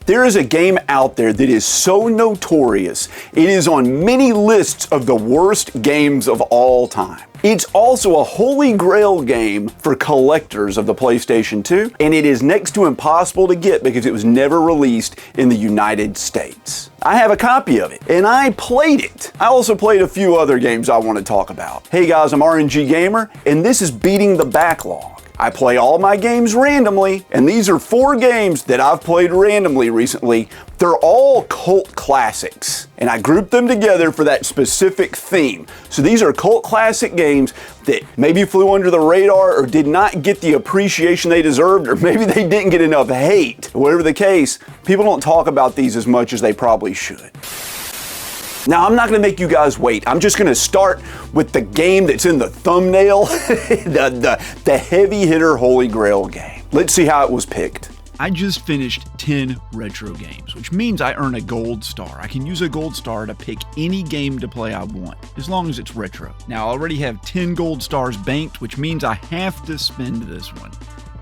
There is a game out there that is so notorious, it is on many lists of the worst games of all time. It's also a holy grail game for collectors of the PlayStation 2, and it is next to impossible to get because it was never released in the United States. I have a copy of it, and I played it. I also played a few other games I want to talk about. Hey guys, I'm RNG Gamer, and this is Beating the Backlog. I play all my games randomly, and these are 4 games that I've played randomly recently. They're all cult classics, and I grouped them together for that specific theme. So these are cult classic games that maybe flew under the radar or did not get the appreciation they deserved, or maybe they didn't get enough hate. Whatever the case, people don't talk about these as much as they probably should. Now, I'm not gonna make you guys wait. I'm just gonna start with the game that's in the thumbnail, the heavy hitter Holy Grail game. Let's see how it was picked. I just finished 10 retro games, which means I earn a gold star. I can use a gold star to pick any game to play I want, as long as it's retro. Now, I already have 10 gold stars banked, which means I have to spend this one.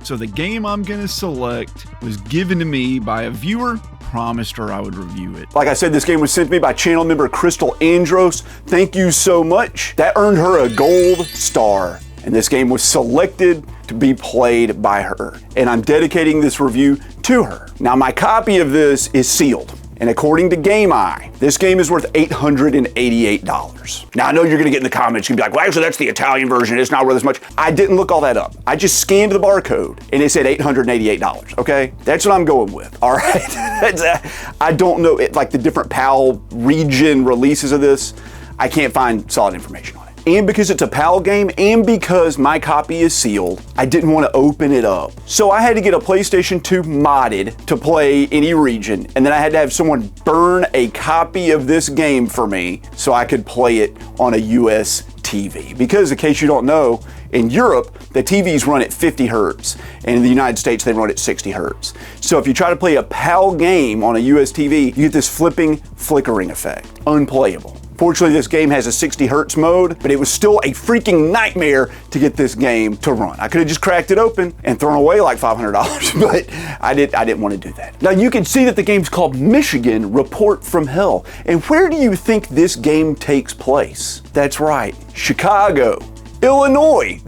So the game I'm gonna select was given to me by a viewer. Promised her I would review it. Like I said, this game was sent to me by channel member Crystal Andros. Thank you so much. That earned her a gold star, and this game was selected to be played by her. And I'm dedicating this review to her. Now, my copy of this is sealed, and according to GameEye, this game is worth $888. Now, I know you're gonna get in the comments, you're gonna be like, well, actually, that's the Italian version, it's not worth as much. I didn't look all that up. I just scanned the barcode, and it said $888, okay? That's what I'm going with, all right? I don't know, like the different PAL region releases of this, I can't find solid information on it. And because it's a PAL game, and because my copy is sealed, I didn't want to open it up. So I had to get a PlayStation 2 modded to play any region, and then I had to have someone burn a copy of this game for me so I could play it on a US TV. Because in case you don't know, in Europe, the TVs run at 50 hertz, and in the United States, they run at 60 hertz. So if you try to play a PAL game on a US TV, you get this flickering effect. Unplayable. Fortunately, this game has a 60 hertz mode, but it was still a freaking nightmare to get this game to run. I could have just cracked it open and thrown away like $500, but I didn't want to do that. Now, you can see that the game's called Michigan Report from Hell. And where do you think this game takes place? That's right, Chicago, Illinois.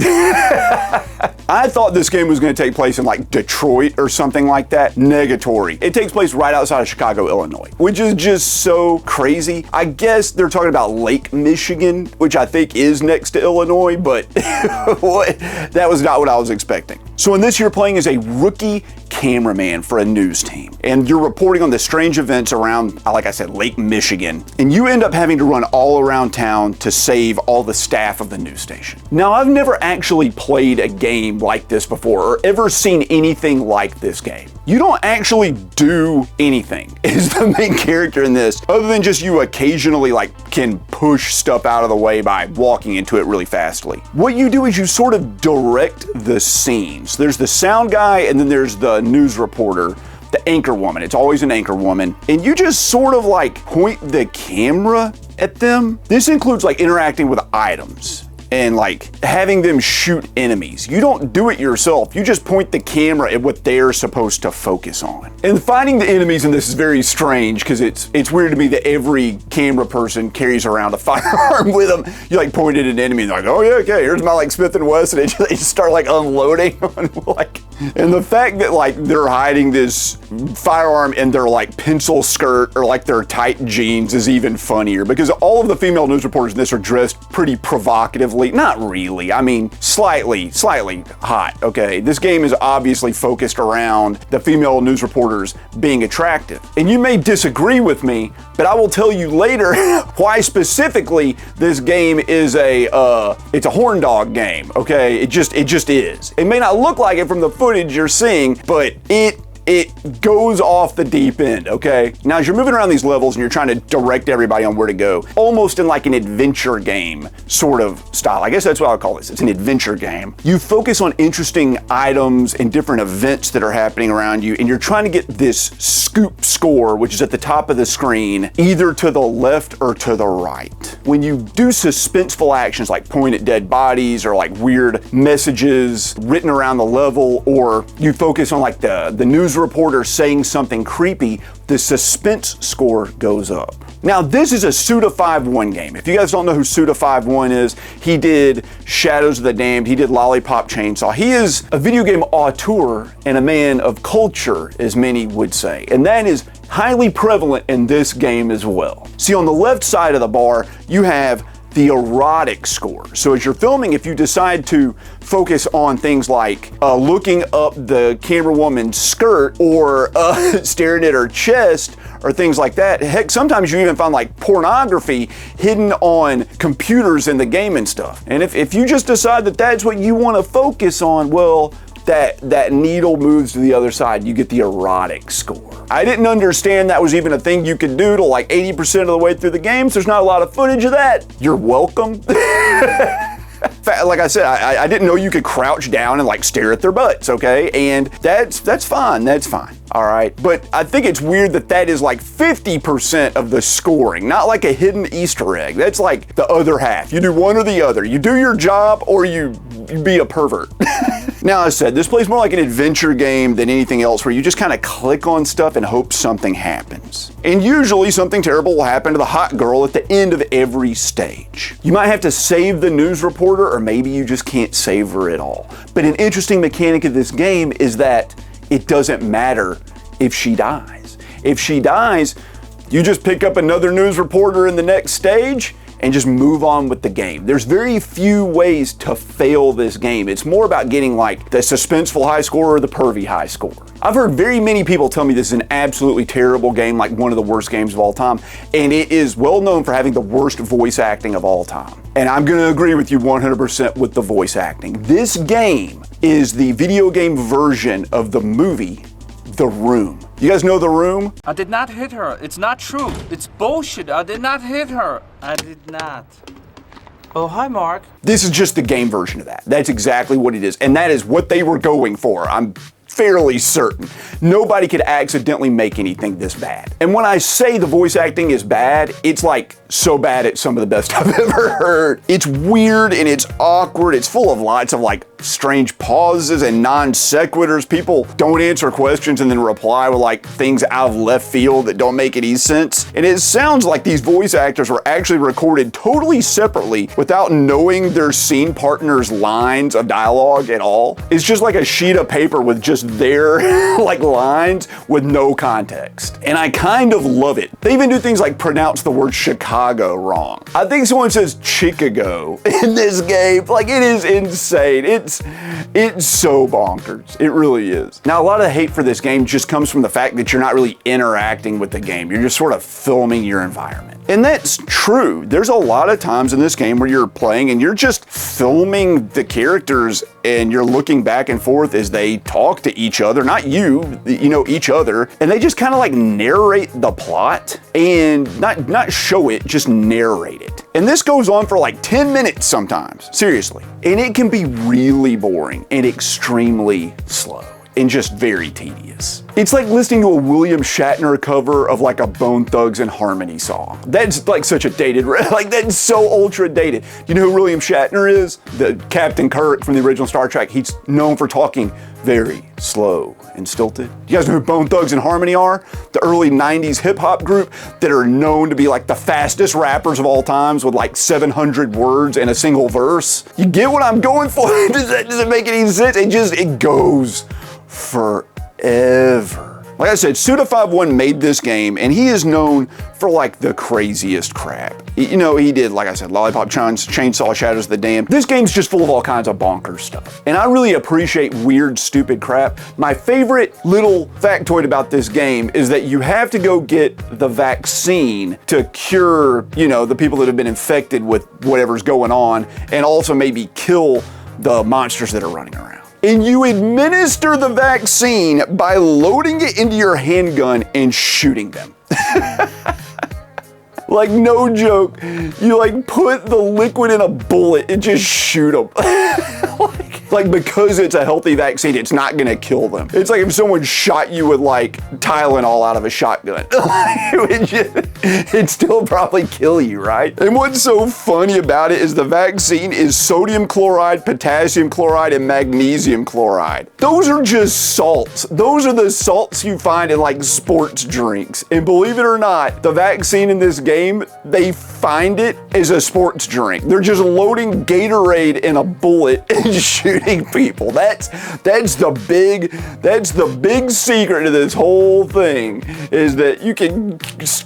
I thought this game was going to take place in like Detroit or something like that. Negatory. It takes place right outside of Chicago, Illinois, which is just so crazy. I guess they're talking about Lake Michigan, which I think is next to Illinois, but that was not what I was expecting. So in this, you're playing as a rookie cameraman for a news team, and you're reporting on the strange events around, like I said, Lake Michigan, and you end up having to run all around town to save all the staff of the news station. Now, I've never actually played a game like this before or ever seen anything like this game. You don't actually do anything as the main character in this, other than just you occasionally can push stuff out of the way by walking into it really fastly. What you do is you sort of direct the scenes. There's the sound guy, and then there's the news reporter, the anchor woman. It's always an anchor woman. And you just sort of point the camera at them. This includes interacting with items and having them shoot enemies. You don't do it yourself. You just point the camera at what they're supposed to focus on. And finding the enemies in this is very strange because it's weird to me that every camera person carries around a firearm with them. You point at an enemy and they're like, oh yeah, okay, here's my Smith & Wesson, and they just start unloading on and the fact that they're hiding this firearm in their pencil skirt or their tight jeans is even funnier, because all of the female news reporters in this are dressed pretty provocatively. Not really, I mean slightly hot, okay? This game is obviously focused around the female news reporters being attractive. And you may disagree with me, but I will tell you later why specifically this game is it's a horn dog game, okay? It just is. It may not look like it from the footage you're seeing, but it goes off the deep end, okay? Now, as you're moving around these levels and you're trying to direct everybody on where to go, almost in an adventure game sort of style. I guess that's what I would call this. It's an adventure game. You focus on interesting items and different events that are happening around you, and you're trying to get this scoop score, which is at the top of the screen, either to the left or to the right. When you do suspenseful actions like point at dead bodies or weird messages written around the level, or you focus on the news news reporter saying something creepy, the suspense score goes up. Now, this is a Suda51 game. If you guys don't know who Suda51 is, he did Shadows of the Damned, he did Lollipop Chainsaw. He is a video game auteur and a man of culture, as many would say. And that is highly prevalent in this game as well. See, on the left side of the bar, you have the erotic score. So as you're filming, if you decide to focus on things like looking up the camera woman's skirt or staring at her chest or things like that, heck, sometimes you even find like pornography hidden on computers in the game and stuff. And if you just decide that that's what you want to focus on, well, that needle moves to the other side. You get the erotic score. I didn't understand that was even a thing you could do till like 80% of the way through the game, so there's not a lot of footage of that. You're welcome. Like I said, I didn't know you could crouch down and like stare at their butts, okay? And that's fine, that's fine. All right, but I think it's weird that that is like 50% of the scoring, not like a hidden Easter egg. That's like the other half. You do one or the other. You do your job or you be a pervert. Now, as I said, this plays more like an adventure game than anything else where you just kind of click on stuff and hope something happens. And usually something terrible will happen to the hot girl at the end of every stage. You might have to save the news reporter, or maybe you just can't save her at all. But an interesting mechanic of this game is that it doesn't matter if she dies. If she dies, you just pick up another news reporter in the next stage and just move on with the game. There's very few ways to fail this game. It's more about getting like the suspenseful high score or the pervy high score. I've heard very many people tell me this is an absolutely terrible game, like one of the worst games of all time, and it is well known for having the worst voice acting of all time. And I'm gonna agree with you 100% with the voice acting. This game is the video game version of the movie The Room. You guys know The Room? I did not hit her. It's not true. It's bullshit. I did not hit her. I did not. Oh, hi, Mark. This is just the game version of that. That's exactly what it is. And that is what they were going for. I'm fairly certain. Nobody could accidentally make anything this bad. And when I say the voice acting is bad, it's like so bad it's some of the best I've ever heard. It's weird and it's awkward. It's full of lots of like strange pauses and non sequiturs. People don't answer questions and then reply with like things out of left field that don't make any sense. And it sounds like these voice actors were actually recorded totally separately without knowing their scene partner's lines of dialogue at all. It's just like a sheet of paper with just their like lines with no context. And I kind of love it. They even do things like pronounce the word Chicago wrong. I think someone says Chicago in this game. Like, it is insane. It's so bonkers. It really is. Now, a lot of the hate for this game just comes from the fact that you're not really interacting with the game. You're just sort of filming your environment. And that's true. There's a lot of times in this game where you're playing and you're just filming the characters and you're looking back and forth as they talk to each other, not you know, each other, and they just kind of like narrate the plot and not show it, just narrate it. And this goes on for like 10 minutes sometimes, seriously. And it can be really boring and extremely slow and just very tedious. It's like listening to a William Shatner cover of like a Bone Thugs and Harmony song. That's like such a dated, like that's so ultra dated. You know who William Shatner is? The Captain Kirk from the original Star Trek. He's known for talking very slow and stilted. You guys know who Bone Thugs and Harmony are? The early 90s hip hop group that are known to be like the fastest rappers of all times with like 700 words in a single verse. You get what I'm going for? Does it make any sense? It goes forever. Like I said, Suda51 made this game, and he is known for like the craziest crap. You know, he did, like I said, Lollipop Chainsaw, Shadows of the Damned. This game's just full of all kinds of bonkers stuff. And I really appreciate weird, stupid crap. My favorite little factoid about this game is that you have to go get the vaccine to cure, you know, the people that have been infected with whatever's going on, and also maybe kill the monsters that are running around. And you administer the vaccine by loading it into your handgun and shooting them. Like, no joke. You like put the liquid in a bullet and just shoot them. Like, because it's a healthy vaccine, it's not gonna kill them. It's like if someone shot you with like Tylenol out of a shotgun. It'd still probably kill you, right? And what's so funny about it is the vaccine is sodium chloride, potassium chloride, and magnesium chloride. Those are just salts. Those are the salts you find in like sports drinks. And believe it or not, the vaccine in this game, they find it as a sports drink. They're just loading Gatorade in a bullet and shooting people. That's the big secret to this whole thing, is that you can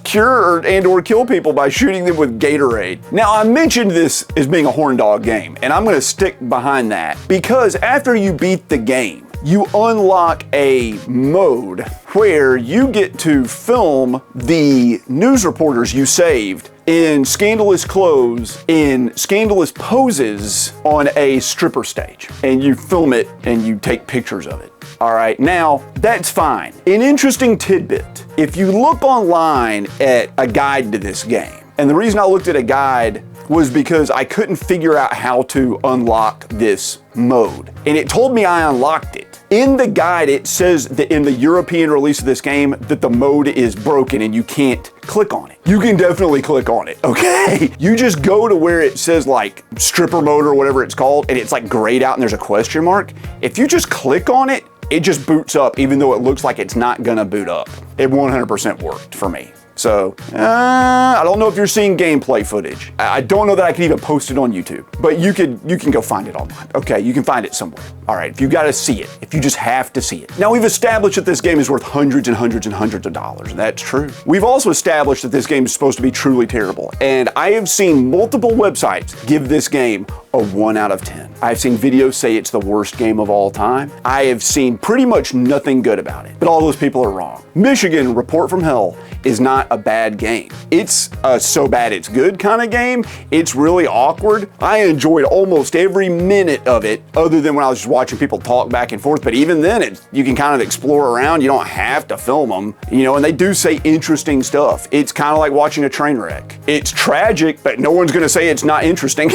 cure and or kill people by shooting them with Gatorade. Now, I mentioned this as being a horn dog game, and I'm gonna stick behind that because after you beat the game, you unlock a mode where you get to film the news reporters you saved in scandalous clothes, in scandalous poses on a stripper stage. And you film it and you take pictures of it. All right, now that's fine. An interesting tidbit, if you look online at a guide to this game, and the reason I looked at a guide was because I couldn't figure out how to unlock this mode. And it told me I unlocked it. In the guide, it says that in the European release of this game that the mode is broken and you can't click on it. You can definitely click on it, okay? You just go to where it says like stripper mode or whatever it's called, and it's like grayed out and there's a question mark. If you just click on it, it just boots up even though it looks like it's not gonna boot up. It 100% worked for me. So, I don't know if you're seeing gameplay footage. I don't know that I can even post it on YouTube, but you can go find it online. Okay, you can find it somewhere. All right, if you gotta see it, if you just have to see it. Now, we've established that this game is worth hundreds and hundreds and hundreds of dollars, and that's true. We've also established that this game is supposed to be truly terrible, and I have seen multiple websites give this game a 1 out of 10. I've seen videos say it's the worst game of all time. I have seen pretty much nothing good about it, but all those people are wrong. Michigan Report from Hell is not a bad game. It's a so bad it's good kind of game. It's really awkward. I enjoyed almost every minute of it, other than when I was just watching people talk back and forth, but even then you can kind of explore around. You don't have to film them, you know, and they do say interesting stuff. It's kind of like watching a train wreck. It's tragic, but no one's gonna say it's not interesting.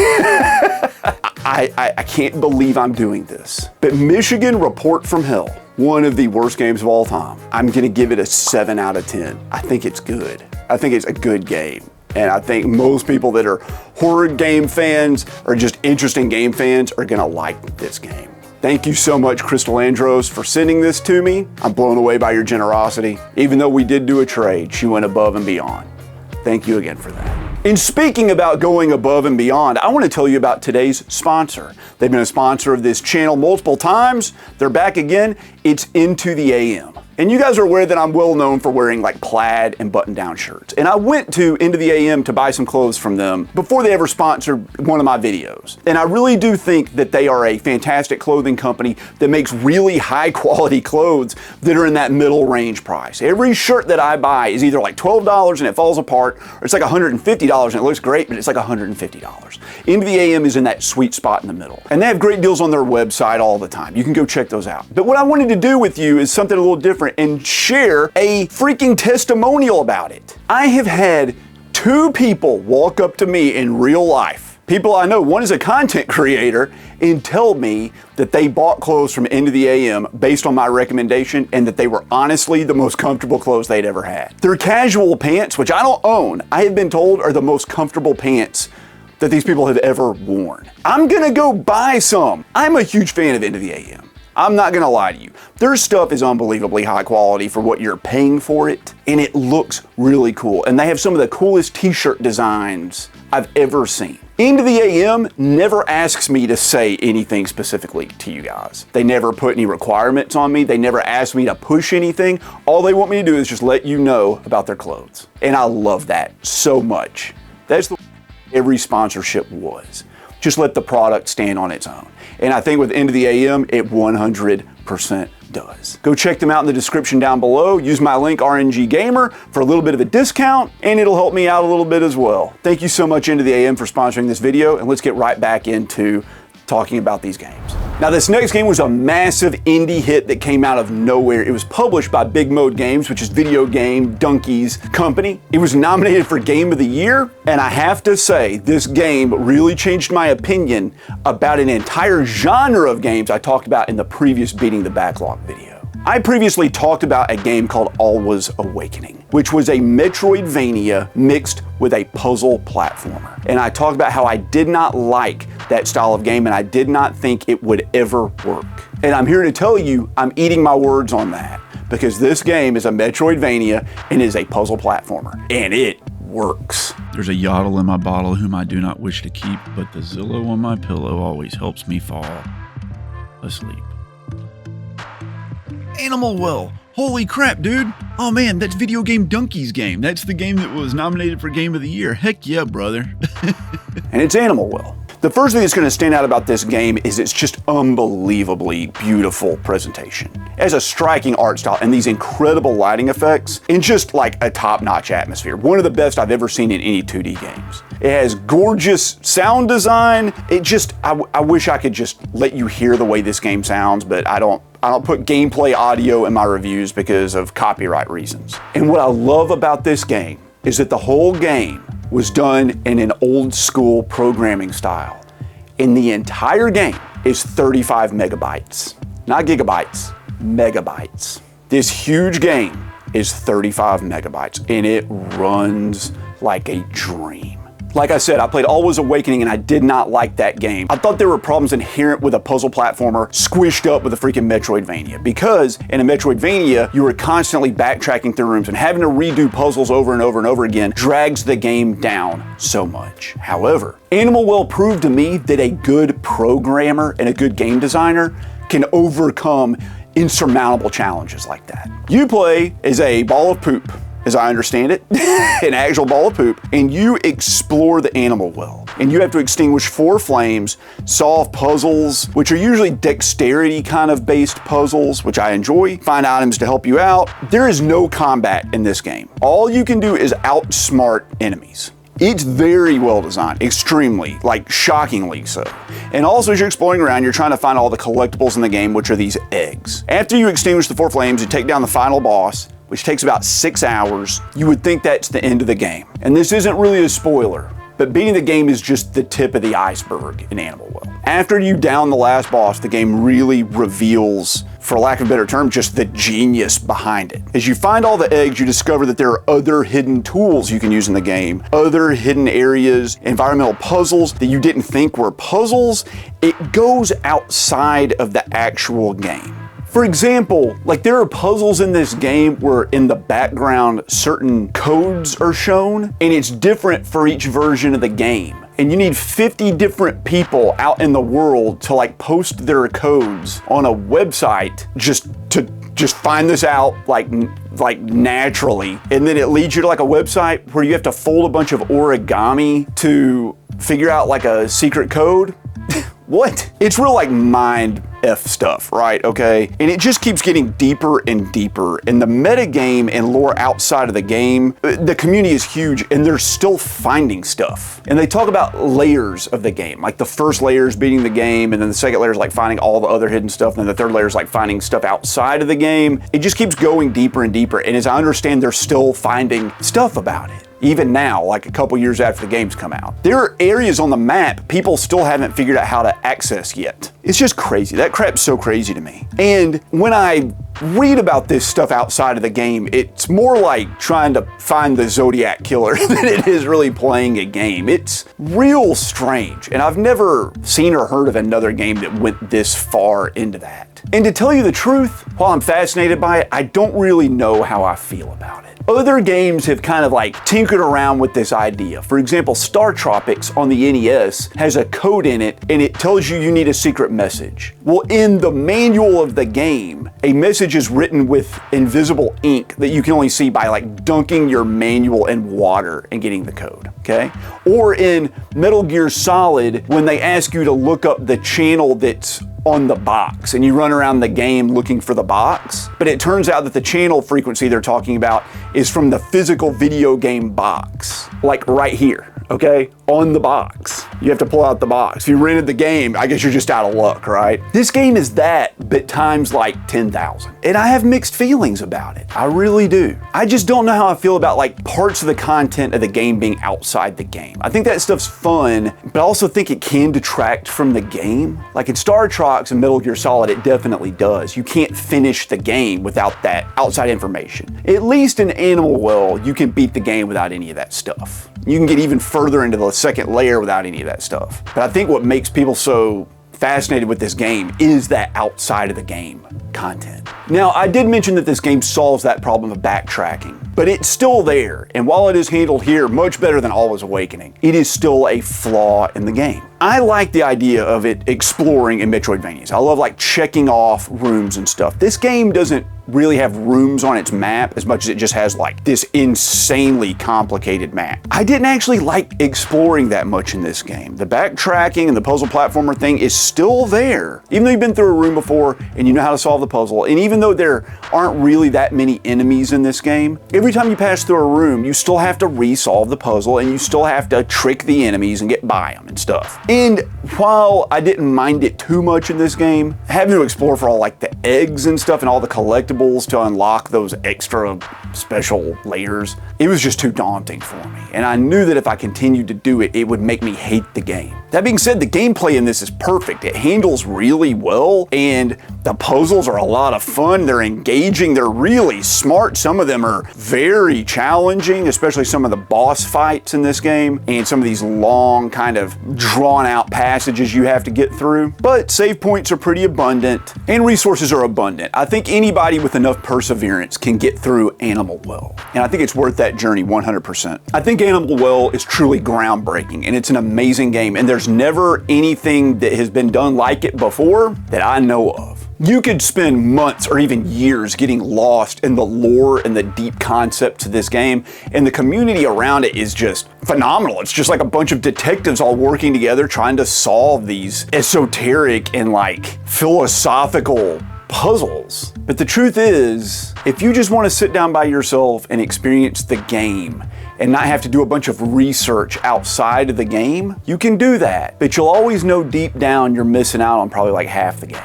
I can't believe I'm doing this. But Michigan Report from Hell, one of the worst games of all time. I'm gonna give it a 7 out of 10. I think it's good. I think it's a good game. And I think most people that are horror game fans or just interesting game fans are gonna like this game. Thank you so much, Crystal Andros, for sending this to me. I'm blown away by your generosity. Even though we did do a trade, she went above and beyond. Thank you again for that. And speaking about going above and beyond, I want to tell you about today's sponsor. They've been a sponsor of this channel multiple times. They're back again. It's Into the AM. And you guys are aware that I'm well known for wearing like plaid and button-down shirts. And I went to Into the AM to buy some clothes from them before they ever sponsored one of my videos. And I really do think that they are a fantastic clothing company that makes really high quality clothes that are in that middle range price. Every shirt that I buy is either like $12 and it falls apart, or it's like $150 and it looks great, but it's like $150. Into the AM is in that sweet spot in the middle. And they have great deals on their website all the time. You can go check those out. But what I wanted to do with you is something a little different and share a freaking testimonial about it. I have had 2 people walk up to me in real life. People I know, one is a content creator, and tell me that they bought clothes from Into the AM based on my recommendation and that they were honestly the most comfortable clothes they'd ever had. Their casual pants, which I don't own, I have been told are the most comfortable pants that these people have ever worn. I'm gonna go buy some. I'm a huge fan of Into the AM. I'm not gonna lie to you. Their stuff is unbelievably high quality for what you're paying for it, and it looks really cool. And they have some of the coolest t-shirt designs I've ever seen. Into the AM never asks me to say anything specifically to you guys. They never put any requirements on me. They never ask me to push anything. All they want me to do is just let you know about their clothes. And I love that so much. That's the way every sponsorship was. Just let the product stand on its own. And I think with Into the AM, it 100% does. Go check them out in the description down below. Use my link RNG Gamer for a little bit of a discount, and it'll help me out a little bit as well. Thank you so much Into the AM for sponsoring this video, and let's get right back into talking about these games. Now, this next game was a massive indie hit that came out of nowhere. It was published by Big Mode Games, which is video game donkeys company. It was nominated for Game of the Year, and I have to say, this game really changed my opinion about an entire genre of games I talked about in the previous Beating the Backlog video. I previously talked about a game called Alwa's Awakening, which was a Metroidvania mixed with a puzzle platformer. And I talked about how I did not like that style of game and I did not think it would ever work. And I'm here to tell you I'm eating my words on that, because this game is a Metroidvania and is a puzzle platformer, and it works. There's a yodel in my bottle whom I do not wish to keep, but the Zillow on my pillow always helps me fall asleep. Animal Well. Holy crap, dude. Oh man, that's Video Game Donkey's game. That's the game that was nominated for Game of the Year. Heck yeah, brother. And it's Animal Well. The first thing that's going to stand out about this game is it's just unbelievably beautiful presentation. It has a striking art style and these incredible lighting effects and just like a top-notch atmosphere. One of the best I've ever seen in any 2D games. It has gorgeous sound design. I wish I could just let you hear the way this game sounds, but I don't put gameplay audio in my reviews because of copyright reasons. And what I love about this game is that the whole game was done in an old school programming style. And the entire game is 35 megabytes. Not gigabytes, megabytes. This huge game is 35 megabytes and it runs like a dream. Like I said, I played Always Awakening and I did not like that game. I thought there were problems inherent with a puzzle platformer squished up with a freaking Metroidvania, because in a Metroidvania, you were constantly backtracking through rooms and having to redo puzzles over and over and over again drags the game down so much. However, Animal Well proved to me that a good programmer and a good game designer can overcome insurmountable challenges like that. You play as a ball of poop, as I understand it, an actual ball of poop, and you explore the Animal Well. And you have to extinguish 4 flames, solve puzzles, which are usually dexterity kind of based puzzles, which I enjoy, find items to help you out. There is no combat in this game. All you can do is outsmart enemies. It's very well designed, extremely, like shockingly so. And also as you're exploring around, you're trying to find all the collectibles in the game, which are these eggs. After you extinguish the 4 flames, you take down the final boss, which takes about 6 hours. You would think that's the end of the game. And this isn't really a spoiler, but beating the game is just the tip of the iceberg in Animal Well. After you down the last boss, the game really reveals, for lack of a better term, just the genius behind it. As you find all the eggs, you discover that there are other hidden tools you can use in the game, other hidden areas, environmental puzzles that you didn't think were puzzles. It goes outside of the actual game. For example, like there are puzzles in this game where in the background certain codes are shown, and it's different for each version of the game. And you need 50 different people out in the world to like post their codes on a website just to find this out like naturally. And then it leads you to like a website where you have to fold a bunch of origami to figure out like a secret code. What? It's real like mind F stuff, right? Okay. And it just keeps getting deeper and deeper. And the meta game and lore outside of the game, the community is huge and they're still finding stuff. And they talk about layers of the game. Like the first layer is beating the game, and then the second layer is like finding all the other hidden stuff, and then the third layer is like finding stuff outside of the game. It just keeps going deeper and deeper. And as I understand, they're still finding stuff about it. Even now, like a couple years after the game's come out. There are areas on the map people still haven't figured out how to access yet. It's just crazy. That crap's so crazy to me. And when I read about this stuff outside of the game, it's more like trying to find the Zodiac Killer than it is really playing a game. It's real strange. And I've never seen or heard of another game that went this far into that. And to tell you the truth, while I'm fascinated by it, I don't really know how I feel about it. Other games have kind of like tinkered around with this idea. For example, Star Tropics on the NES has a code in it and it tells you need a secret message. Well, in the manual of the game, a message is written with invisible ink that you can only see by like dunking your manual in water and getting the code, okay? Or in Metal Gear Solid, when they ask you to look up the channel that's on the box and you run around the game looking for the box, but it turns out that the channel frequency they're talking about is from the physical video game box, like right here, okay, on the box. You have to pull out the box. If you rented the game, I guess you're just out of luck, right? This game is that, but times like 10,000. And I have mixed feelings about it. I really do. I just don't know how I feel about like parts of the content of the game being outside the game. I think that stuff's fun, but I also think it can detract from the game. Like in Star Trox and Metal Gear Solid, it definitely does. You can't finish the game without that outside information. At least in Animal Well, you can beat the game without any of that stuff. You can get even further into the second layer without any of that stuff. But I think what makes people so fascinated with this game is that outside of the game content. Now, I did mention that this game solves that problem of backtracking, but it's still there, and while it is handled here much better than Always Awakening, it is still a flaw in the game. I like the idea of it exploring in Metroidvanias. I love like checking off rooms and stuff. This game doesn't really have rooms on its map as much as it just has like this insanely complicated map. I didn't actually like exploring that much in this game. The backtracking and the puzzle platformer thing is still there. Even though you've been through a room before and you know how to solve the puzzle, and even though there aren't really that many enemies in this game, every time you pass through a room, you still have to resolve the puzzle and you still have to trick the enemies and get by them and stuff. And while I didn't mind it too much in this game, having to explore for all like the eggs and stuff and all the collectibles to unlock those extra special layers, it was just too daunting for me. And I knew that if I continued to do it, it would make me hate the game. That being said, the gameplay in this is perfect. It handles really well, and the puzzles are a lot of fun. They're engaging. They're really smart. Some of them are very challenging, especially some of the boss fights in this game, and some of these long, kind of drawn out passages you have to get through. But save points are pretty abundant, and resources are abundant. I think anybody with enough perseverance can get through Animal Well, and I think it's worth that journey 100%. I think Animal Well is truly groundbreaking, and it's an amazing game, and there's never anything that has been done like it before that I know of. You could spend months or even years getting lost in the lore and the deep concepts of this game, and the community around it is just phenomenal. It's just like a bunch of detectives all working together trying to solve these esoteric and like philosophical puzzles. But the truth is, if you just want to sit down by yourself and experience the game and not have to do a bunch of research outside of the game, you can do that. But you'll always know deep down you're missing out on probably like half the game.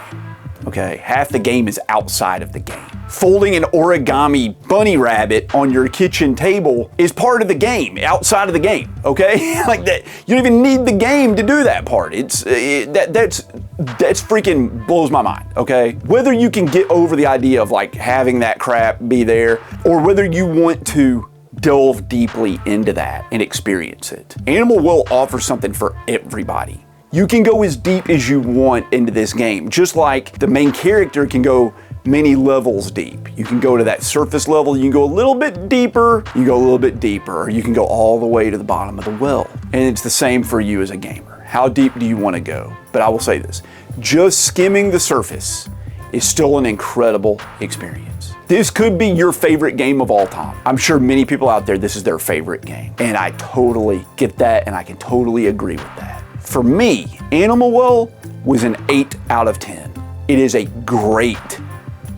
Okay, half the game is outside of the game. Folding an origami bunny rabbit on your kitchen table is part of the game, outside of the game, okay? Like that, you don't even need the game to do that part. That's freaking blows my mind, okay? Whether you can get over the idea of like having that crap be there, or whether you want to delve deeply into that and experience it, Animal Well offers something for everybody. You can go as deep as you want into this game, just like the main character can go many levels deep. You can go to that surface level, you can go a little bit deeper, you go a little bit deeper, or you can go all the way to the bottom of the well. And it's the same for you as a gamer. How deep do you want to go? But I will say this, just skimming the surface is still an incredible experience. This could be your favorite game of all time. I'm sure many people out there, this is their favorite game. And I totally get that, and I can totally agree with that. For me, Animal Well was an 8 out of 10. It is a great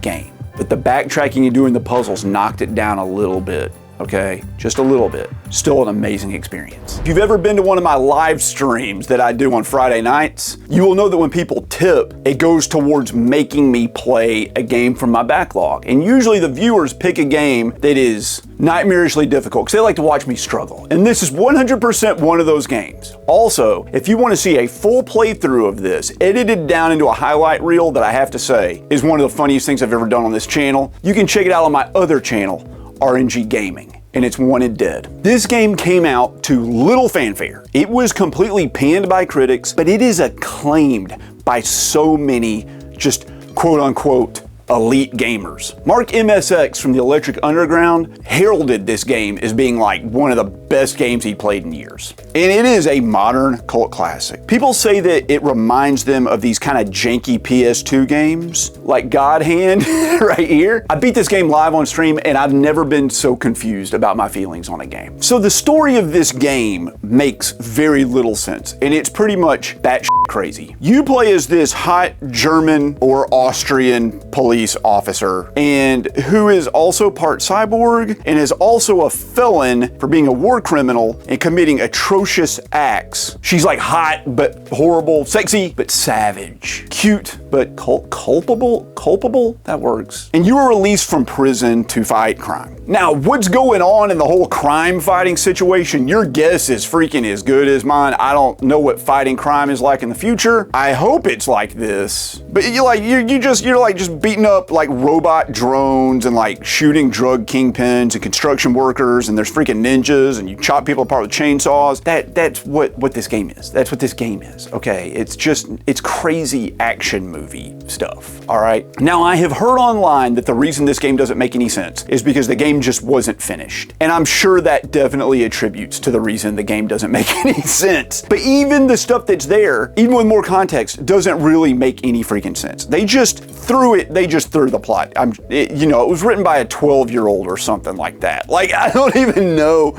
game, but the backtracking and doing the puzzles knocked it down a little bit, okay? Just a little bit. Still an amazing experience. If you've ever been to one of my live streams that I do on Friday nights, you will know that when people tip, it goes towards making me play a game from my backlog. And usually the viewers pick a game that is nightmarishly difficult because they like to watch me struggle. And this is 100% one of those games. Also, if you want to see a full playthrough of this, edited down into a highlight reel that I have to say is one of the funniest things I've ever done on this channel, you can check it out on my other channel, RNG Gaming, and it's Wanted Dead. This game came out to little fanfare. It was completely panned by critics, but it is acclaimed by so many just quote unquote elite gamers. Mark MSX from the Electric Underground heralded this game as being like one of the best games he played in years. And it is a modern cult classic. People say that it reminds them of these kind of janky PS2 games, like God Hand right here. I beat this game live on stream, and I've never been so confused about my feelings on a game. So the story of this game makes very little sense, and it's pretty much batshit crazy. You play as this hot German or Austrian police officer, and who is also part cyborg and is also a felon for being a war criminal and committing atrocious acts. She's like hot but horrible, sexy but savage, cute but culpable? That works. And you were released from prison to fight crime. Now, what's going on in the whole crime fighting situation? Your guess is freaking as good as mine. I don't know what fighting crime is like in the future. I hope it's like this. But you're just beating up like robot drones and like shooting drug kingpins and construction workers, and there's freaking ninjas, and you chop people apart with chainsaws. That's what this game is. That's what this game is. Okay, it's crazy action movie stuff. All right. Now, I have heard online that the reason this game doesn't make any sense is because the game just wasn't finished. And I'm sure that definitely attributes to the reason the game doesn't make any sense. But even the stuff that's there, even with more context, doesn't really make any freaking sense. They just threw the plot. It was written by a 12-year-old or something like that. Like, I don't even know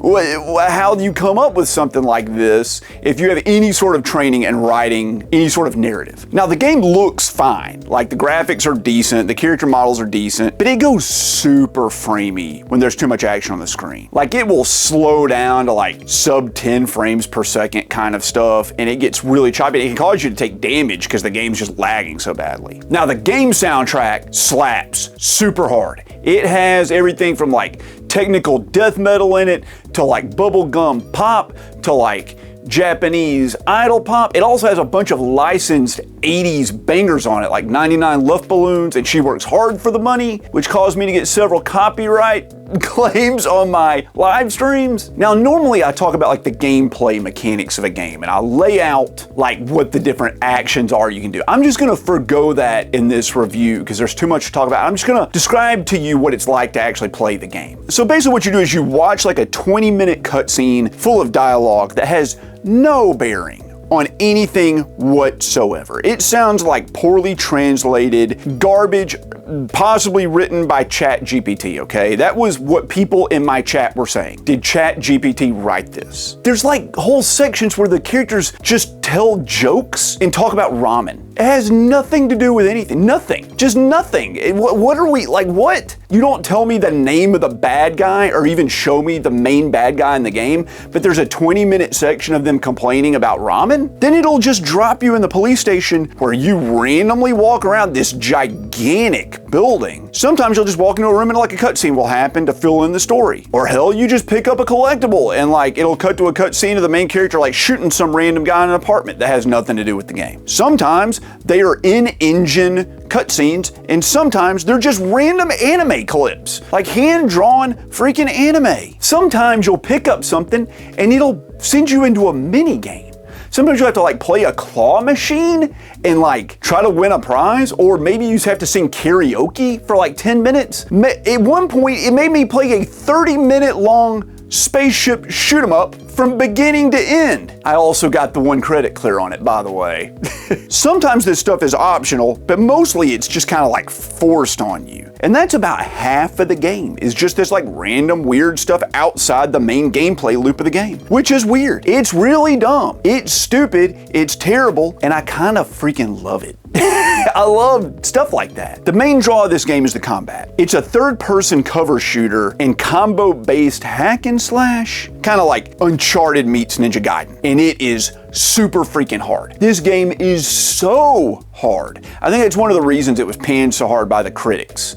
how you come up with something like this if you have any sort of training in writing any sort of narrative. Now, the game looks fine. Like, the graphics are decent, the character models are decent, but it goes super framey when there's too much action on the screen. Like, it will slow down to like sub 10 frames per second kind of stuff, and it gets really choppy. It can cause you to take damage because the game's just lagging so badly. Now, the game soundtrack slaps super hard. It has everything from like technical death metal in it to like bubblegum pop to like Japanese idol pop. It also has a bunch of licensed 80s bangers on it, like 99 Luftballons and She Works Hard for the Money, which caused me to get several copyright claims on my live streams. Now, normally I talk about like the gameplay mechanics of a game, and I lay out like what the different actions are you can do. I'm just gonna forgo that in this review because there's too much to talk about. I'm just gonna describe to you what it's like to actually play the game. So basically what you do is you watch like a 20-minute cutscene full of dialogue that has no bearing on anything whatsoever. It sounds like poorly translated garbage, possibly written by ChatGPT, okay? That was what people in my chat were saying. Did ChatGPT write this? There's like whole sections where the characters just tell jokes and talk about ramen. It has nothing to do with anything. Nothing. Just nothing. What are we, like what? You don't tell me the name of the bad guy or even show me the main bad guy in the game, but there's a 20-minute section of them complaining about ramen? Then it'll just drop you in the police station where you randomly walk around this gigantic building. Sometimes you'll just walk into a room and like a cutscene will happen to fill in the story. Or hell, you just pick up a collectible and like it'll cut to a cutscene of the main character like shooting some random guy in an apartment that has nothing to do with the game. Sometimes they are in-engine cutscenes, and sometimes they're just random anime clips, like hand-drawn freaking anime. Sometimes you'll pick up something and it'll send you into a mini game. Sometimes you have to like play a claw machine and like try to win a prize, or maybe you just have to sing karaoke for like 10 minutes. At one point, it made me play a 30-minute long spaceship shoot 'em up from beginning to end. I also got the 1 credit clear on it, by the way. Sometimes this stuff is optional, but mostly it's just kind of like forced on you. And that's about half of the game, is just this like random weird stuff outside the main gameplay loop of the game, which is weird. It's really dumb. It's stupid, it's terrible, and I kind of freaking love it. I love stuff like that. The main draw of this game is the combat. It's a third-person cover shooter and combo-based hack and slash, kind of like Uncharted meets Ninja Gaiden, and it is super freaking hard. This game is so hard. I think it's one of the reasons it was panned so hard by the critics.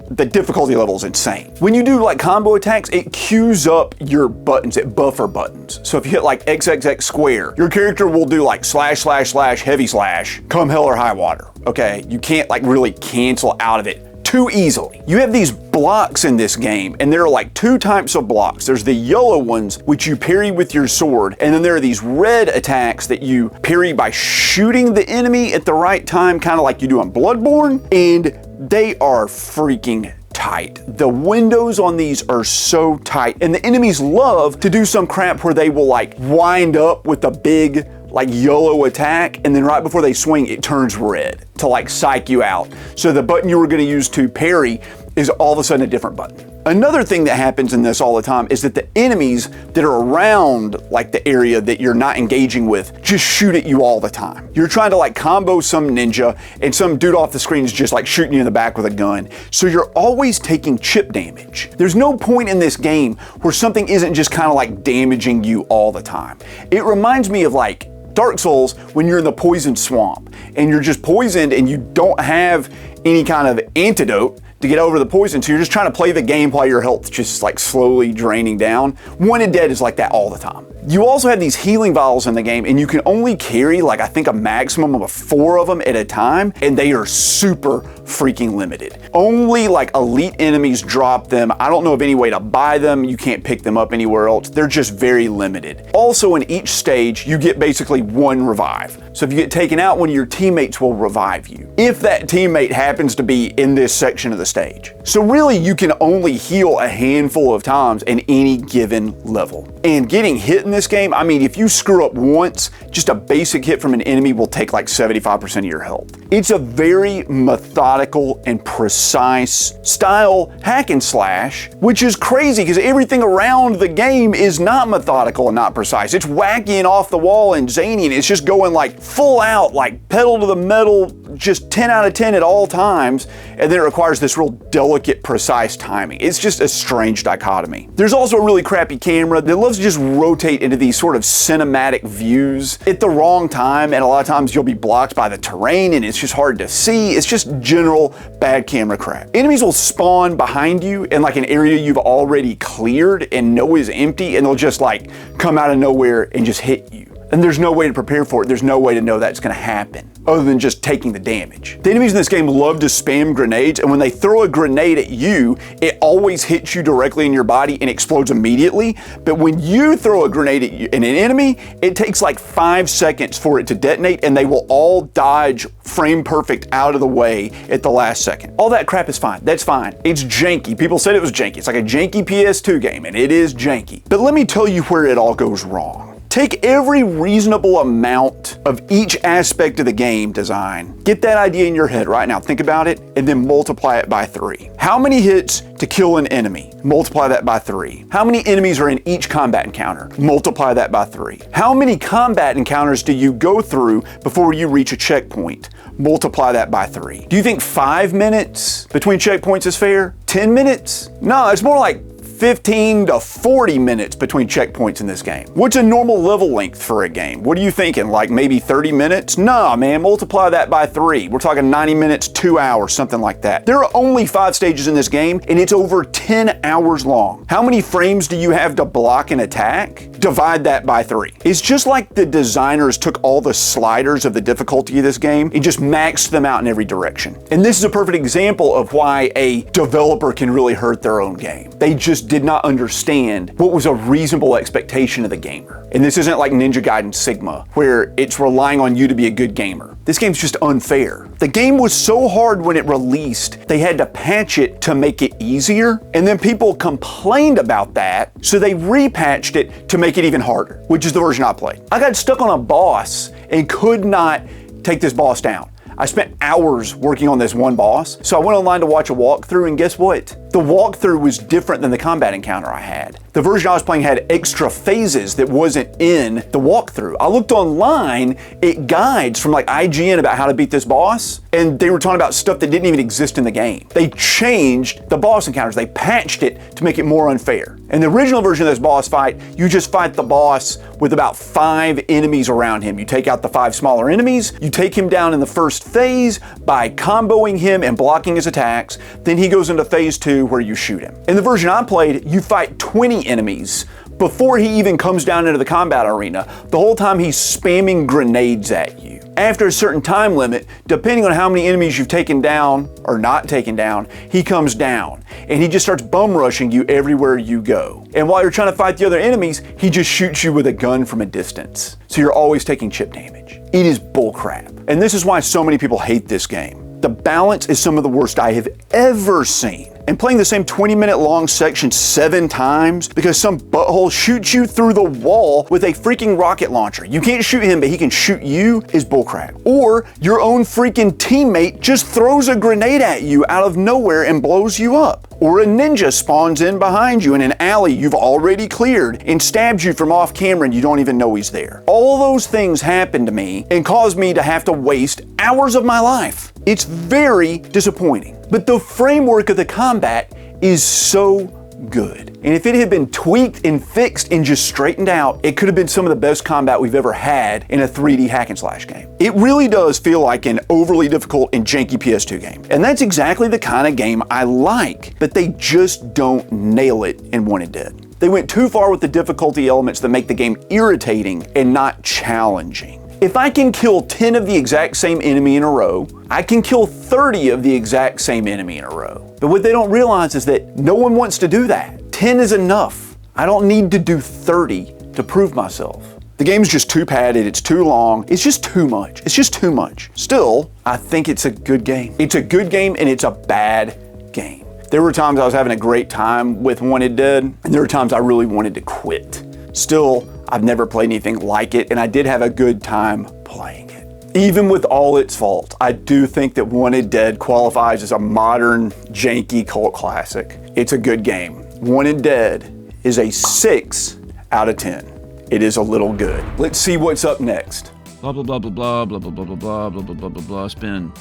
The difficulty level is insane. When you do like combo attacks, it queues up your buttons, it buffer buttons. So if you hit like XXX square, your character will do like slash, slash, slash, heavy slash, come hell or high water. Okay, you can't like really cancel out of it too easily. You have these blocks in this game, and there are like 2 types of blocks. There's the yellow ones, which you parry with your sword, and then there are these red attacks that you parry by shooting the enemy at the right time, kind of like you do on Bloodborne, and they are freaking tight. The windows on these are so tight, and the enemies love to do some crap where they will like wind up with a big like yellow attack, and then right before they swing, it turns red to like psych you out. So the button you were gonna use to parry is all of a sudden a different button. Another thing that happens in this all the time is that the enemies that are around like the area that you're not engaging with just shoot at you all the time. You're trying to like combo some ninja and some dude off the screen is just like shooting you in the back with a gun. So you're always taking chip damage. There's no point in this game where something isn't just kind of like damaging you all the time. It reminds me of like Dark Souls when you're in the poison swamp and you're just poisoned and you don't have any kind of antidote to get over the poison, so you're just trying to play the game while your health's just like slowly draining down. Wanted Dead is like that all the time. You also have these healing vials in the game and you can only carry like I think a maximum of 4 of them at a time, and they are super freaking limited. Only like elite enemies drop them. I don't know of any way to buy them. You can't pick them up anywhere else. They're just very limited. Also in each stage you get basically 1 revive. So if you get taken out, one of your teammates will revive you, if that teammate happens to be in this section of the stage. So really you can only heal a handful of times in any given level. And getting hit in this game, I mean, if you screw up once, just a basic hit from an enemy will take like 75% of your health. It's a very methodical and precise style hack and slash, which is crazy because everything around the game is not methodical and not precise. It's wacky and off the wall and zany, and it's just going like full out, like pedal to the metal, just 10 out of 10 at all times, and then it requires this real delicate, precise timing. It's just a strange dichotomy. There's also a really crappy camera that loves to just rotate into these sort of cinematic views at the wrong time, and a lot of times you'll be blocked by the terrain and it's just hard to see. It's just general bad camera crap. Enemies will spawn behind you in like an area you've already cleared and know is empty, and they'll just like come out of nowhere and just hit you. And there's no way to prepare for it. There's no way to know that's gonna happen other than just taking the damage. The enemies in this game love to spam grenades, and when they throw a grenade at you, it always hits you directly in your body and explodes immediately. But when you throw a grenade at an enemy, it takes like 5 seconds for it to detonate, and they will all dodge frame perfect out of the way at the last second. All that crap is fine. That's fine. It's janky. People said it was janky. It's like a janky PS2 game, and it is janky. But let me tell you where it all goes wrong. Take every reasonable amount of each aspect of the game design. Get that idea in your head right now. Think about it and then multiply it by 3. How many hits to kill an enemy? Multiply that by 3. How many enemies are in each combat encounter? Multiply that by 3. How many combat encounters do you go through before you reach a checkpoint? Multiply that by 3. Do you think 5 minutes between checkpoints is fair? 10 minutes? No, it's more like 15 to 40 minutes between checkpoints in this game. What's a normal level length for a game? What are you thinking? Like maybe 30 minutes? Nah, man, multiply that by 3. We're talking 90 minutes, 2 hours, something like that. There are only 5 stages in this game, and it's over 10 hours long. How many frames do you have to block an attack? Divide that by 3. It's just like the designers took all the sliders of the difficulty of this game and just maxed them out in every direction. And this is a perfect example of why a developer can really hurt their own game. They just did not understand what was a reasonable expectation of the gamer. And this isn't like Ninja Gaiden Sigma, where it's relying on you to be a good gamer. This game's just unfair. The game was so hard when it released, they had to patch it to make it easier, and then people complained about that, so they repatched it to make it even harder, which is the version I played. I got stuck on a boss and could not take this boss down. I spent hours working on this one boss, so I went online to watch a walkthrough, and guess what? The walkthrough was different than the combat encounter I had. The version I was playing had extra phases that wasn't in the walkthrough. I looked online at guides from like IGN about how to beat this boss, and they were talking about stuff that didn't even exist in the game. They changed the boss encounters. They patched it to make it more unfair. In the original version of this boss fight, you just fight the boss with about 5 enemies around him. You take out the 5 smaller enemies, you take him down in the first phase by comboing him and blocking his attacks, then he goes into phase 2 where you shoot him. In the version I played, you fight 20 enemies before he even comes down into the combat arena. The whole time he's spamming grenades at you. After a certain time limit, depending on how many enemies you've taken down or not taken down, he comes down and he just starts bum rushing you everywhere you go. And while you're trying to fight the other enemies, he just shoots you with a gun from a distance. So you're always taking chip damage. It is bullcrap. And this is why so many people hate this game. The balance is some of the worst I have ever seen. and playing the same 20-minute long section 7 times because some butthole shoots you through the wall with a freaking rocket launcher. You can't shoot him, but he can shoot you is bullcrap. Or your own freaking teammate just throws a grenade at you out of nowhere and blows you up. Or a ninja spawns in behind you in an alley you've already cleared and stabs you from off camera and you don't even know he's there. All those things happen to me and cause me to have to waste hours of my life. It's very disappointing. But the framework of the combat is so good. And if it had been tweaked and fixed and just straightened out, it could have been some of the best combat we've ever had in a 3D hack and slash game. It really does feel like an overly difficult and janky PS2 game. And that's exactly the kind of game I like, but they just don't nail it in Wanted Dead. They went too far with the difficulty elements that make the game irritating and not challenging. If I can kill 10 of the exact same enemy in a row, I can kill 30 of the exact same enemy in a row. But what they don't realize is that no one wants to do that. 10 is enough. I don't need to do 30 to prove myself. The game's just too padded, it's too long, it's just too much. It's just too much. Still, I think it's a good game. It's a good game and it's a bad game. There were times I was having a great time with Wanted Dead, and there were times I really wanted to quit. Still, I've never played anything like it, and I did have a good time playing it. Even with all its faults, I do think that Wanted Dead qualifies as a modern, janky cult classic. It's a good game. Wanted Dead is a 6 out of 10. It is a little good. Let's see what's up next. Blah, blah, blah, blah, blah, blah, blah, blah, blah, blah, blah, blah, blah, blah, blah. Spin.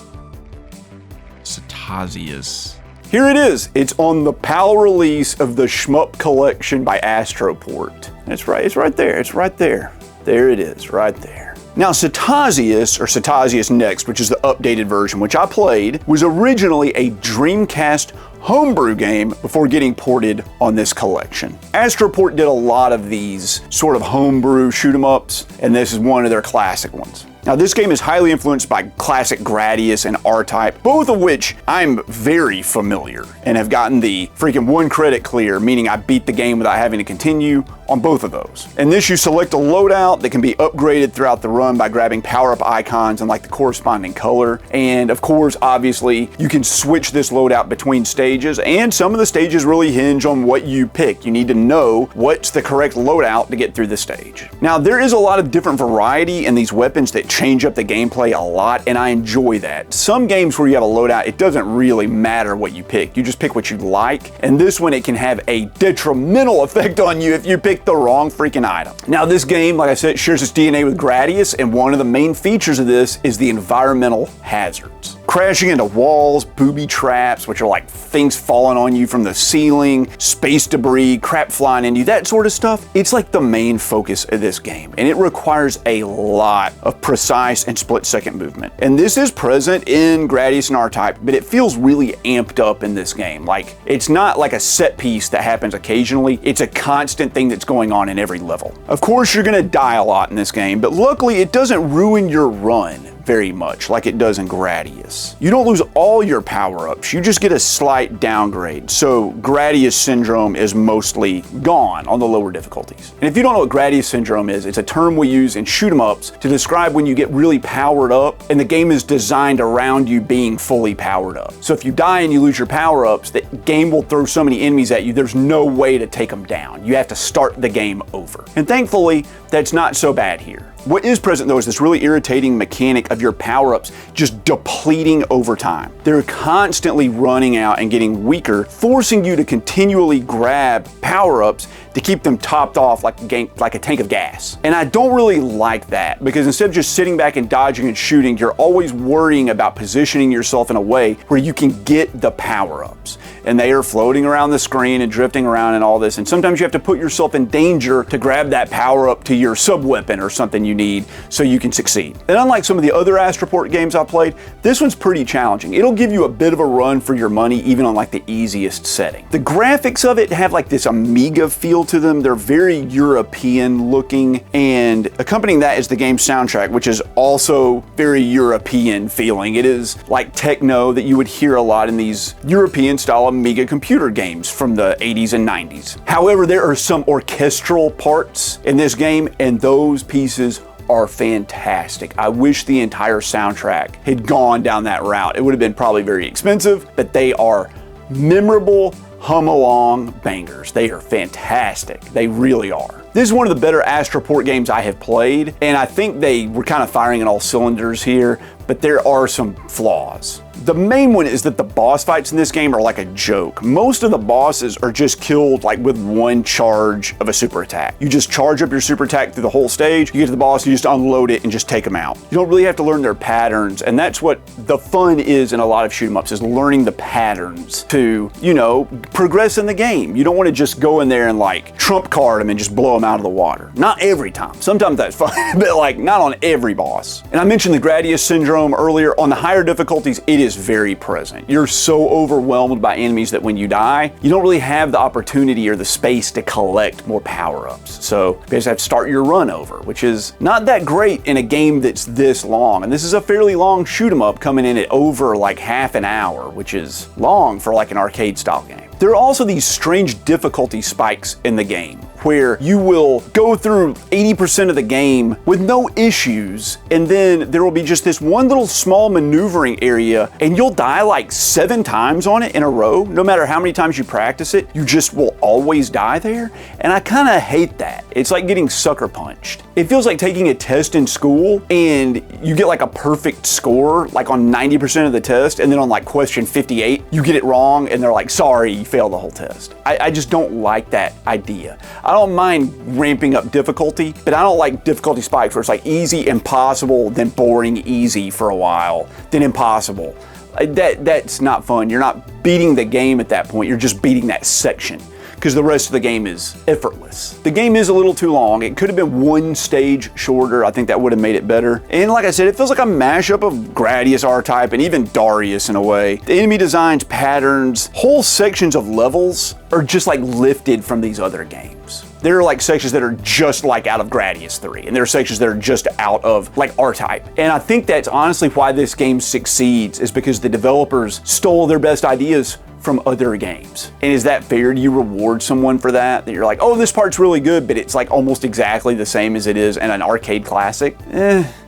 Satazius. Here it is. It's on the PAL release of the Shmup Collection by Astroport. It's right there. It's right there. There it is, right there. Now, Satazius, or Satazius Next, which is the updated version, which I played, was originally a Dreamcast homebrew game before getting ported on this collection. Astroport did a lot of these sort of homebrew shoot 'em ups, and this is one of their classic ones. Now, this game is highly influenced by classic Gradius and R-Type, both of which I'm very familiar and have gotten the freaking 1 credit clear, meaning I beat the game without having to continue on both of those. In this, you select a loadout that can be upgraded throughout the run by grabbing power-up icons and like the corresponding color. And of course, obviously, you can switch this loadout between stages, and some of the stages really hinge on what you pick. You need to know what's the correct loadout to get through the stage. Now, there is a lot of different variety in these weapons that change up the gameplay a lot, and I enjoy that. Some games where you have a loadout, it doesn't really matter what you pick. You just pick what you like, and this one, it can have a detrimental effect on you if you pick the wrong freaking item. Now, this game, like I said, shares its DNA with Gradius, and one of the main features of this is the environmental hazards. Crashing into walls, booby traps, which are like things falling on you from the ceiling, space debris, crap flying into you, that sort of stuff. It's like the main focus of this game, and it requires a lot of precise and split-second movement. And this is present in Gradius and R-Type, but it feels really amped up in this game. Like, it's not like a set piece that happens occasionally, it's a constant thing that's going on in every level. Of course, you're gonna die a lot in this game, but luckily it doesn't ruin your run very much like it does in Gradius. You don't lose all your power-ups, you just get a slight downgrade. So Gradius syndrome is mostly gone on the lower difficulties. And if you don't know what Gradius syndrome is, it's a term we use in shoot 'em ups to describe when you get really powered up and the game is designed around you being fully powered up. So if you die and you lose your power-ups, the game will throw so many enemies at you, there's no way to take them down. You have to start the game over. And thankfully, that's not so bad here. What is present though is this really irritating mechanic of your power-ups just depleting over time. They're constantly running out and getting weaker, forcing you to continually grab power-ups to keep them topped off like a tank of gas. And I don't really like that, because instead of just sitting back and dodging and shooting, you're always worrying about positioning yourself in a way where you can get the power-ups. And they are floating around the screen and drifting around and all this. And sometimes you have to put yourself in danger to grab that power-up to your sub-weapon or something you need so you can succeed. And unlike some of the other Astroport games I played, this one's pretty challenging. It'll give you a bit of a run for your money, even on like the easiest setting. The graphics of it have like this Amiga feel to them. They're very European looking, and accompanying that is the game's soundtrack, which is also very European feeling. It is like techno that you would hear a lot in these European style Amiga computer games from the 80s and 90s. However, there are some orchestral parts in this game, and those pieces are fantastic. I wish the entire soundtrack had gone down that route. It would have been probably very expensive, but they are memorable, hum-along bangers. They are fantastic. They really are. This is one of the better Astroport games I have played, and I think they were kind of firing on all cylinders here, but there are some flaws. The main one is that the boss fights in this game are like a joke. Most of the bosses are just killed like with one charge of a super attack. You just charge up your super attack through the whole stage, you get to the boss, you just unload it and just take them out. You don't really have to learn their patterns, and that's what the fun is in a lot of shoot 'em ups, is learning the patterns to, you know, progress in the game. You don't want to just go in there and like trump card them and just blow them out of the water. Not every time. Sometimes that's fun, but like not on every boss. And I mentioned the Gradius syndrome earlier. On the higher difficulties, it is very present. You're so overwhelmed by enemies that when you die, you don't really have the opportunity or the space to collect more power-ups. So you basically have to start your run over, which is not that great in a game that's this long. And this is a fairly long shoot 'em up, coming in at over like half an hour, which is long for like an arcade style game. There are also these strange difficulty spikes in the game where you will go through 80% of the game with no issues, and then there will be just this one little small maneuvering area and you'll die like 7 times on it in a row. No matter how many times you practice it, you just will always die there. And I kind of hate that. It's like getting sucker punched. It feels like taking a test in school and you get like a perfect score like on 90% of the test, and then on like question 58 you get it wrong and they're like, sorry, you failed the whole test. I just don't like that idea. I don't mind ramping up difficulty, but I don't like difficulty spikes where it's like easy, impossible, then boring, easy for a while, then impossible. That's not fun. You're not beating the game at that point, you're just beating that section, because the rest of the game is effortless. The game is a little too long. It could have been one stage shorter. I think that would have made it better. And like I said, it feels like a mashup of Gradius R-Type and even Darius in a way. The enemy designs, patterns, whole sections of levels are just like lifted from these other games. There are like sections that are just like out of Gradius 3, and there are sections that are just out of like R-Type. And I think that's honestly why this game succeeds, is because the developers stole their best ideas from other games. And is that fair? Do you reward someone for that? That you're like, oh, this part's really good, but it's like almost exactly the same as it is in an arcade classic?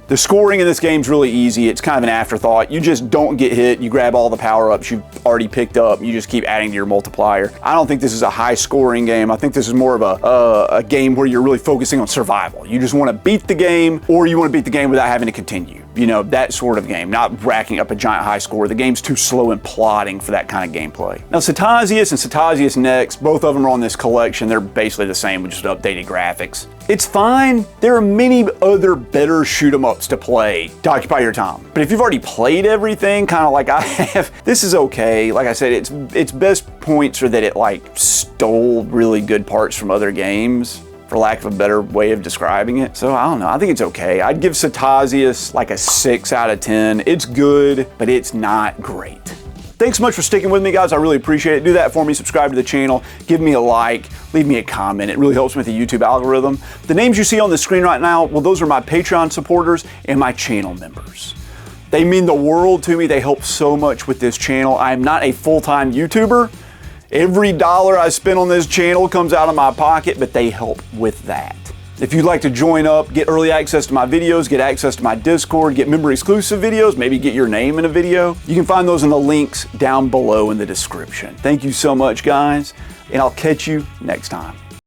The scoring in this game's really easy. It's kind of an afterthought. You just don't get hit. You grab all the power-ups you've already picked up. You just keep adding to your multiplier. I don't think this is a high-scoring game. I think this is more of a game where you're really focusing on survival. You just want to beat the game, or you want to beat the game without having to continue. You know, that sort of game, not racking up a giant high score. The game's too slow and plodding for that kind of gameplay. Now, Satazius and Satazius Next, both of them are on this collection. They're basically the same with just updated graphics. It's fine. There are many other better shoot 'em ups to play to occupy your time. But if you've already played everything, kind of like I have, this is okay. Like I said, its best points are that it like stole really good parts from other games, for lack of a better way of describing it. So I don't know, I think it's okay. I'd give Satazius like a 6 out of 10. It's good, but it's not great. Thanks so much for sticking with me, guys. I really appreciate it. Do that for me. Subscribe to the channel. Give me a like. Leave me a comment. It really helps with the YouTube algorithm. The names you see on the screen right now, well, those are my Patreon supporters and my channel members. They mean the world to me. They help so much with this channel. I'm not a full-time YouTuber. Every dollar I spend on this channel comes out of my pocket, but they help with that. If you'd like to join up, get early access to my videos, get access to my Discord, get member exclusive videos, maybe get your name in a video, you can find those in the links down below in the description. Thank you so much, guys, and I'll catch you next time.